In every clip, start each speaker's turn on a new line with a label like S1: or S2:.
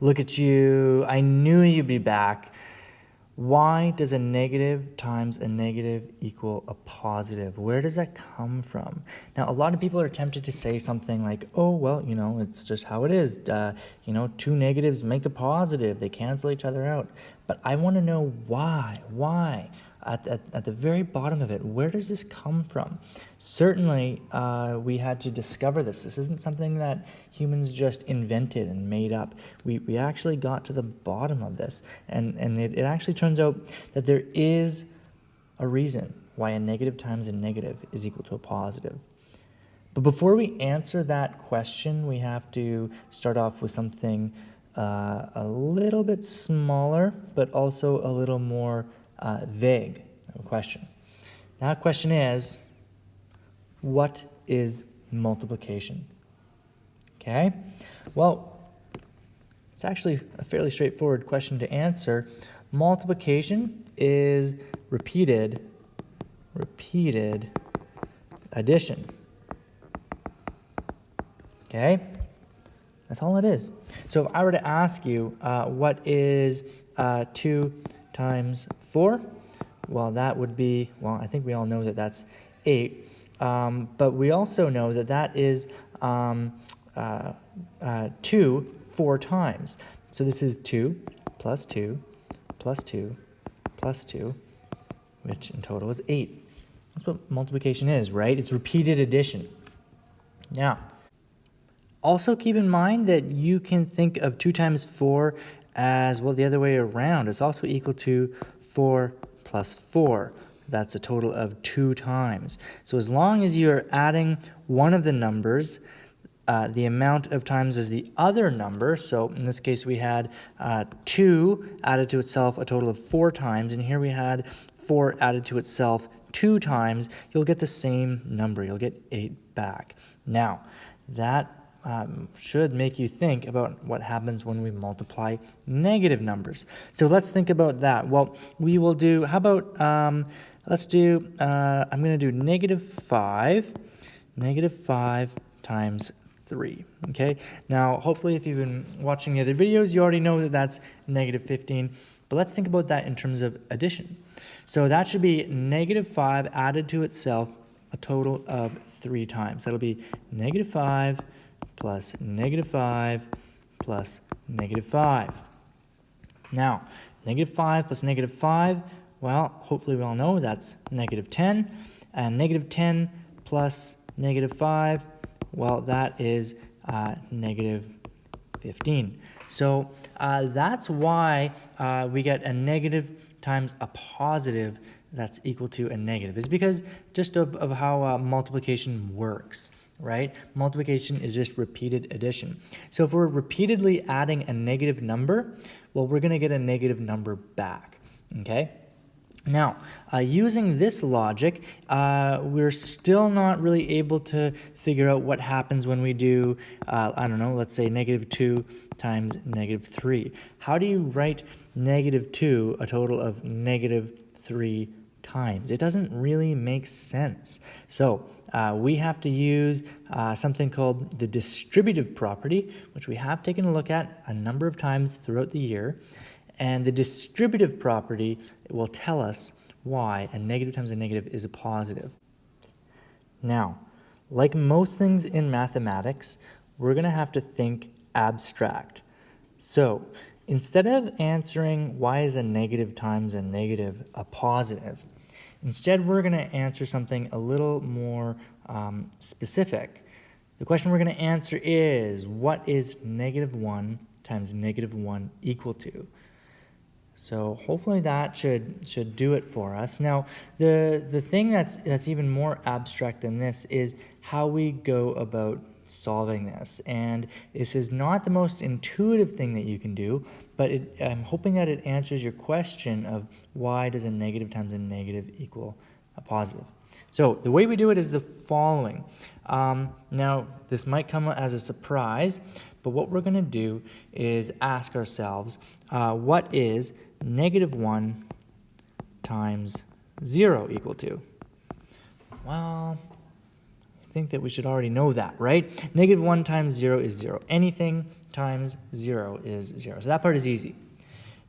S1: Look at you. I knew you'd be back. Why does a negative times a negative equal a positive? Where does that come from? Now, a lot of people are tempted to say something like, oh, well, it's just how it is. Two negatives make a positive. They cancel each other out. But I want to know why. Why? At the very bottom of it, where does this come from? Certainly, we had to discover this. This isn't something that humans just invented and made up. We actually got to the bottom of this, and it actually turns out that there is a reason why a negative times a negative is equal to a positive. But before we answer that question, we have to start off with something a little bit smaller, but also a little more vague question. That question is, what is multiplication? Okay, well, it's actually a fairly straightforward question to answer. Multiplication is repeated addition. Okay, that's all it is. So if I were to ask you, what is 2 times 4? Well, that would be, I think we all know that that's 8. But we also know that that is 2 4 times. So this is 2 plus 2 plus 2 plus 2, which in total is 8. That's what multiplication is, right? It's repeated addition. Now, also keep in mind that you can think of 2 times 4 as, well, the other way around. It's also equal to 4 plus 4. That's a total of 2 times. So as long as you're adding one of the numbers, the amount of times as the other number, so in this case we had 2 added to itself a total of 4 times, and here we had 4 added to itself 2 times, you'll get the same number. You'll get 8 back. Now, that should make you think about what happens when we multiply negative numbers. So let's think about that. Well, we will do, how about, let's do, I'm going to do negative 5 times 3, okay? Now, hopefully if you've been watching the other videos, you already know that that's negative 15, but let's think about that in terms of addition. So that should be negative 5 added to itself a total of 3 times. That'll be negative 5 plus negative 5 plus negative 5. Now, negative 5 plus negative 5, well, hopefully we all know that's negative 10. And negative 10 plus negative 5, well, that is negative 15. So that's why we get a negative times a positive that's equal to a negative. It's because just of how multiplication works, right? Multiplication is just repeated addition. So if we're repeatedly adding a negative number, well, we're going to get a negative number back, okay? Now, using this logic, we're still not really able to figure out what happens when we do, I don't know, let's say negative 2 times negative 3. How do you write negative 2 a total of negative 3 times? It doesn't really make sense. So we have to use something called the distributive property, which we have taken a look at a number of times throughout the year. And the distributive property will tell us why a negative times a negative is a positive. Now, like most things in mathematics, we're going to have to think abstract. So instead of answering why is a negative times a negative a positive, instead we're going to answer something a little more specific. The question we're going to answer is, what is negative 1 times negative 1 equal to? So hopefully that should do it for us. Now, the thing that's even more abstract than this is how we go about solving this. And this is not the most intuitive thing that you can do, but I'm hoping that it answers your question of why does a negative times a negative equal a positive. So the way we do it is the following. Now, this might come as a surprise, but what we're going to do is ask ourselves, what is negative 1 times 0 equal to? Well, I think that we should already know that, right? Negative 1 times 0 is 0. Anything times 0 is 0. So that part is easy.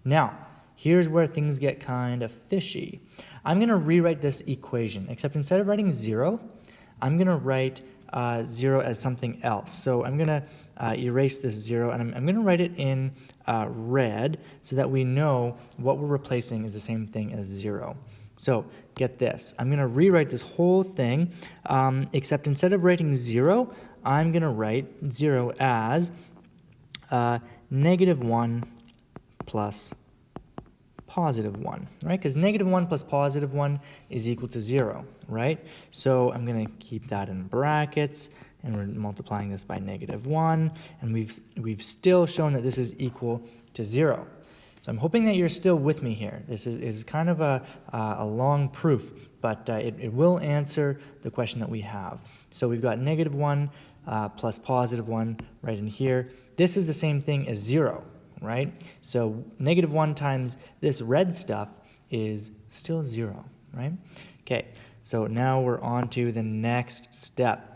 S1: Now, here's where things get kind of fishy. I'm going to rewrite this equation, except instead of writing 0, I'm going to write 0 as something else. So I'm going to erase this 0, and I'm going to write it in red so that we know what we're replacing is the same thing as 0. So get this. I'm going to rewrite this whole thing, except instead of writing 0, I'm going to write 0 as -1 plus +1, right? Because -1 plus +1 is equal to 0, right? So I'm going to keep that in brackets, and we're multiplying this by -1, and we've still shown that this is equal to 0. So I'm hoping that you're still with me here. This is kind of a long proof, but it will answer the question that we have. So we've got -1 plus +1 right in here. This is the same thing as 0, right? So -1 times this red stuff is still 0, right? Okay, so now we're on to the next step.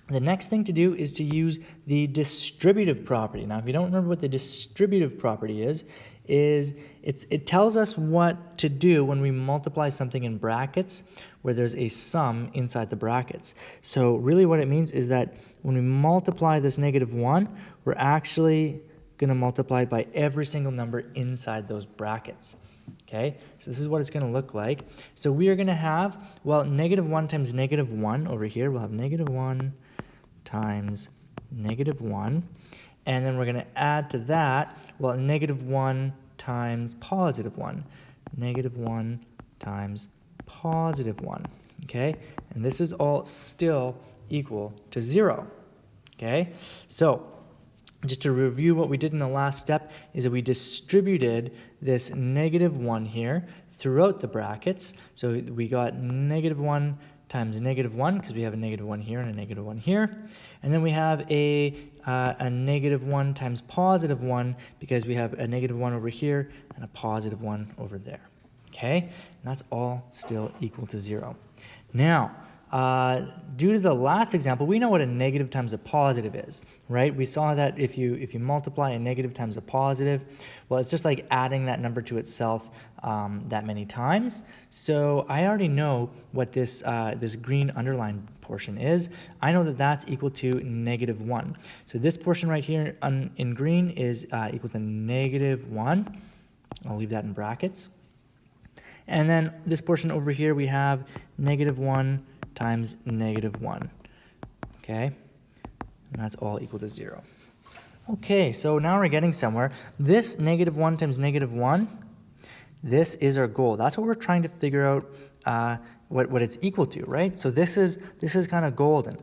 S1: The next thing to do is to use the distributive property. Now, if you don't remember what the distributive property is it tells us what to do when we multiply something in brackets where there's a sum inside the brackets. So really what it means is that when we multiply this -1, we're actually going to multiply it by every single number inside those brackets. Okay, so this is what it's going to look like. So we are going to have, well, -1 times -1 over here. We'll have -1 times -1. And then we're going to add to that, well, -1 times +1. -1 times +1. Okay, and this is all still equal to 0. Okay, so just to review what we did in the last step is that we distributed this -1 here throughout the brackets. So we got -1 times -1 because we have a -1 here and a -1 here. And then we have a -1 times +1 because we have a -1 over here and a +1 over there. Okay, and that's all still equal to 0. Now, due to the last example, we know what a negative times a positive is, right? We saw that if you multiply a negative times a positive, well, it's just like adding that number to itself that many times. So I already know what this green underlined portion is. I know that that's equal to -1. So this portion right here in green is equal to -1. I'll leave that in brackets. And then this portion over here, we have -1 times -1, okay? And that's all equal to 0. Okay, so now we're getting somewhere. This -1 times -1, this is our goal. That's what we're trying to figure out what it's equal to, right? So this is kind of golden.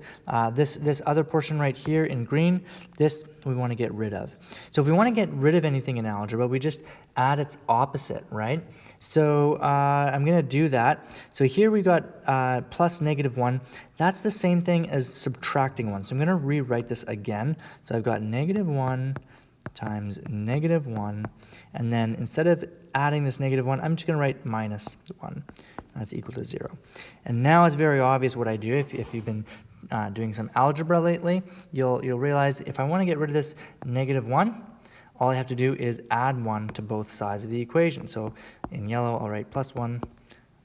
S1: This other portion right here in green, this we want to get rid of. So if we want to get rid of anything in algebra, we just add its opposite, right? So I'm going to do that. So here we got plus -1. That's the same thing as subtracting 1. So I'm going to rewrite this again. So I've got -1 times -1. And then instead of adding this -1, I'm just going to write -1. That's equal to 0. And now it's very obvious what I do. If you've been doing some algebra lately, you'll realize if I want to get rid of this -1, all I have to do is add 1 to both sides of the equation. So in yellow, I'll write +1,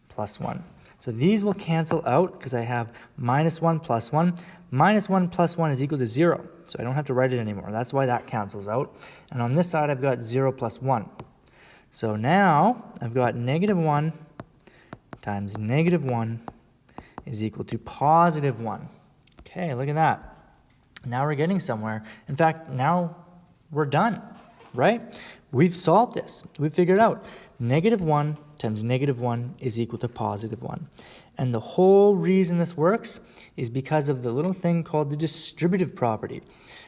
S1: +1. So these will cancel out because I have -1 plus 1. -1 plus 1 is equal to 0. So I don't have to write it anymore. That's why that cancels out. And on this side, I've got 0 plus 1. So now I've got -1 times -1 is equal to +1. Okay, look at that. Now we're getting somewhere. In fact, now we're done, right? We've solved this. We've figured out -1 times -1 is equal to +1. And the whole reason this works is because of the little thing called the distributive property.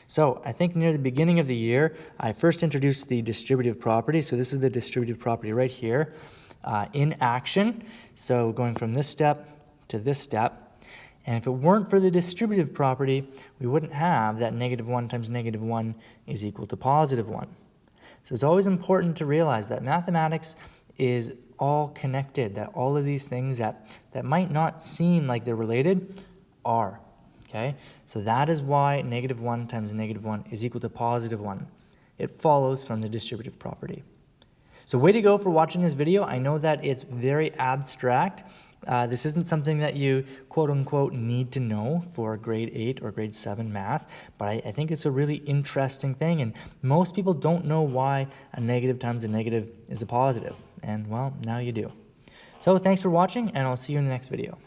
S1: So I think near the beginning of the year, I first introduced the distributive property. So this is the distributive property right here in action. So going from this step to this step. And if it weren't for the distributive property, we wouldn't have that -1 times -1 is equal to +1. So it's always important to realize that mathematics is all connected, that all of these things that might not seem like they're related are. Okay, so that is why -1 times -1 is equal to +1. It follows from the distributive property. So way to go for watching this video. I know that it's very abstract. This isn't something that you quote unquote need to know for grade 8 or grade 7 math, but I think it's a really interesting thing, and most people don't know why a negative times a negative is a positive, and well, now you do. So thanks for watching, and I'll see you in the next video.